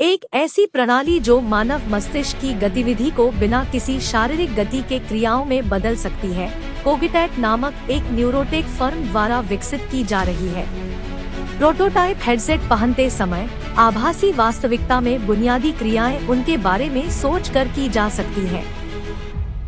एक ऐसी प्रणाली जो मानव मस्तिष्क की गतिविधि को बिना किसी शारीरिक गति के क्रियाओं में बदल सकती है, कोगिटैट नामक एक न्यूरोटेक फर्म द्वारा विकसित की जा रही है। प्रोटोटाइप हेडसेट पहनते समय आभासी वास्तविकता में बुनियादी क्रियाएं उनके बारे में सोचकर की जा सकती हैं।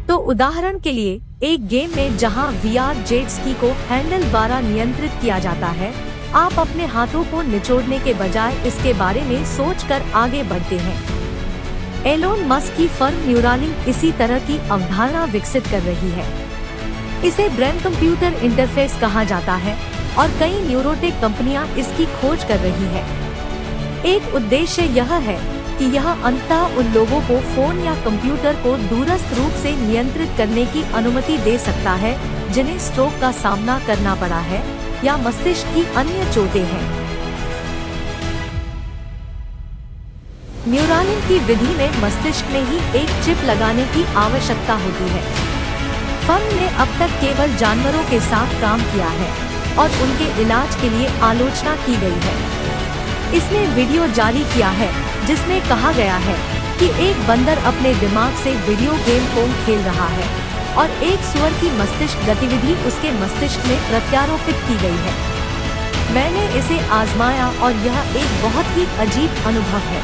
तो उदाहरण के लिए एक गेम में जहां VR जेट स्की को हैंडल द्वारा नियंत्रित किया जाता है, आप अपने हाथों को निचोड़ने के बजाय इसके बारे में सोचकर आगे बढ़ते हैं। एलोन मस्क की फर्म न्यूरालिंक इसी तरह की अवधारणा विकसित कर रही है। इसे ब्रेन कंप्यूटर इंटरफेस कहा जाता है और कई न्यूरोटेक कंपनियां इसकी खोज कर रही है। एक उद्देश्य यह है कि यह अंततः उन लोगों को फोन या कंप्यूटर को दूरस्थ रूप से नियंत्रित करने की अनुमति दे सकता है जिन्हें स्ट्रोक का सामना करना पड़ा है या मस्तिष्क की अन्य चोटें हैं। न्यूरालिंक की विधि में मस्तिष्क में ही एक चिप लगाने की आवश्यकता होती है। फर्म ने अब तक केवल जानवरों के साथ काम किया है और उनके इलाज के लिए आलोचना की गई है। इसने वीडियो जारी किया है जिसमें कहा गया है कि एक बंदर अपने दिमाग से वीडियो गेम पोंग खेल रहा है और एक सुअर की मस्तिष्क गतिविधि उसके मस्तिष्क में प्रत्यारोपित की गई है। मैंने इसे आजमाया और यह एक बहुत ही अजीब अनुभव है।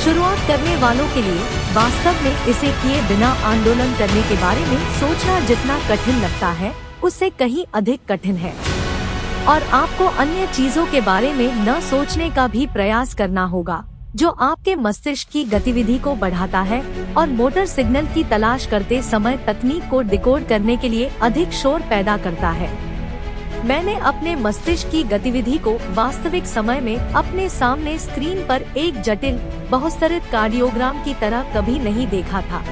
शुरुआत करने वालों के लिए वास्तव में इसे किए बिना आंदोलन करने के बारे में सोचना जितना कठिन लगता है उससे कहीं अधिक कठिन है, और आपको अन्य चीजों के बारे में न सोचने का भी प्रयास करना होगा जो आपके मस्तिष्क की गतिविधि को बढ़ाता है और मोटर सिग्नल की तलाश करते समय तकनीक को डिकोड करने के लिए अधिक शोर पैदा करता है। मैंने अपने मस्तिष्क की गतिविधि को वास्तविक समय में अपने सामने स्क्रीन पर एक जटिल बहुस्तरित कार्डियोग्राम की तरह कभी नहीं देखा था।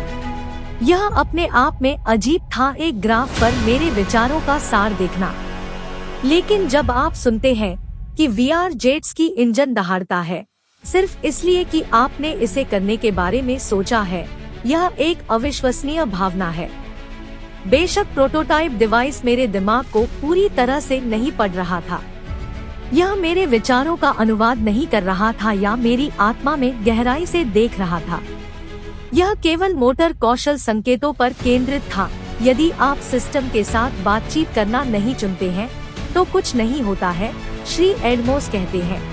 यह अपने आप में अजीब था, एक ग्राफ पर मेरे विचारों का सार देखना। लेकिन जब आप सुनते हैं कि VR जेट्स की इंजन दहाड़ता है सिर्फ इसलिए कि आपने इसे करने के बारे में सोचा है, यह एक अविश्वसनीय भावना है। बेशक प्रोटोटाइप डिवाइस मेरे दिमाग को पूरी तरह से नहीं पढ़ रहा था, यह मेरे विचारों का अनुवाद नहीं कर रहा था या मेरी आत्मा में गहराई से देख रहा था। यह केवल मोटर कौशल संकेतों पर केंद्रित था। यदि आप सिस्टम के साथ बातचीत करना नहीं चुनते हैं तो कुछ नहीं होता है, श्री एडमोस कहते हैं।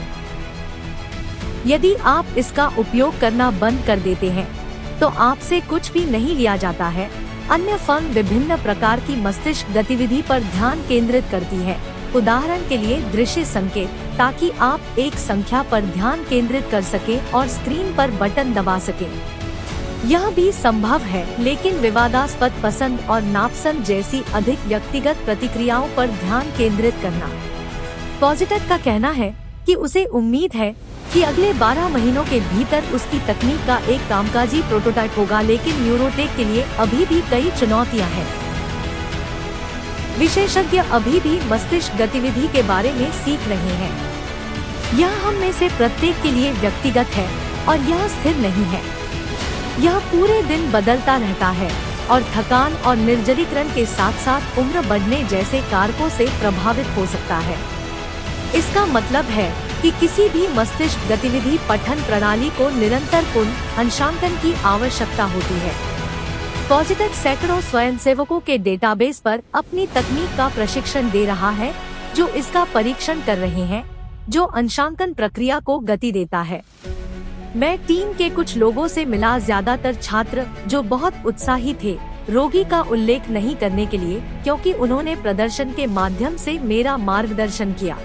यदि आप इसका उपयोग करना बंद कर देते हैं तो आपसे कुछ भी नहीं लिया जाता है। अन्य फर्म विभिन्न प्रकार की मस्तिष्क गतिविधि पर ध्यान केंद्रित करती है, उदाहरण के लिए दृश्य संकेत, ताकि आप एक संख्या पर ध्यान केंद्रित कर सकें और स्क्रीन पर बटन दबा सकें। यह भी संभव है, लेकिन विवादास्पद पसंद और नापसंद जैसी अधिक व्यक्तिगत प्रतिक्रियाओं पर ध्यान केंद्रित करना। कोगिटैट का कहना है कि उसे उम्मीद है कि अगले 12 महीनों के भीतर उसकी तकनीक का एक कामकाजी प्रोटोटाइप होगा, लेकिन न्यूरोटेक के लिए अभी भी कई चुनौतियां हैं। विशेषज्ञ अभी भी मस्तिष्क गतिविधि के बारे में सीख रहे हैं। यह हम में से प्रत्येक के लिए व्यक्तिगत है और यह स्थिर नहीं है। यह पूरे दिन बदलता रहता है और थकान और निर्जलीकरण के साथ साथ उम्र बढ़ने जैसे कारकों से प्रभावित हो सकता है। इसका मतलब है कि किसी भी मस्तिष्क गतिविधि पठन प्रणाली को निरंतर अंशांकन की आवश्यकता होती है। कोगिटैट सैकड़ों स्वयंसेवकों के डेटाबेस पर अपनी तकनीक का प्रशिक्षण दे रहा है जो इसका परीक्षण कर रहे हैं, जो अंशांकन प्रक्रिया को गति देता है। मैं टीम के कुछ लोगों से मिला, ज्यादातर छात्र जो बहुत उत्साही थे, रोगी का उल्लेख नहीं करने के लिए, क्योंकि उन्होंने प्रदर्शन के माध्यम से मेरा मार्गदर्शन किया।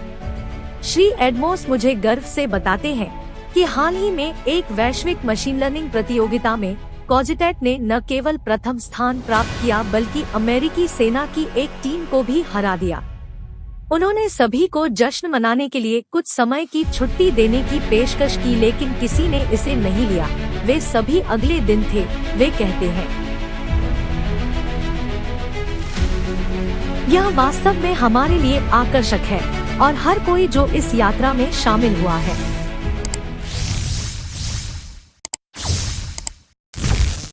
श्री एडमोस मुझे गर्व से बताते हैं कि हाल ही में एक वैश्विक मशीन लर्निंग प्रतियोगिता में कोगिटैट ने न केवल प्रथम स्थान प्राप्त किया बल्कि अमेरिकी सेना की एक टीम को भी हरा दिया। उन्होंने सभी को जश्न मनाने के लिए कुछ समय की छुट्टी देने की पेशकश की, लेकिन किसी ने इसे नहीं लिया। वे सभी अगले दिन थे, वे कहते हैं। यह वास्तव में हमारे लिए आकर्षक है और हर कोई जो इस यात्रा में शामिल हुआ है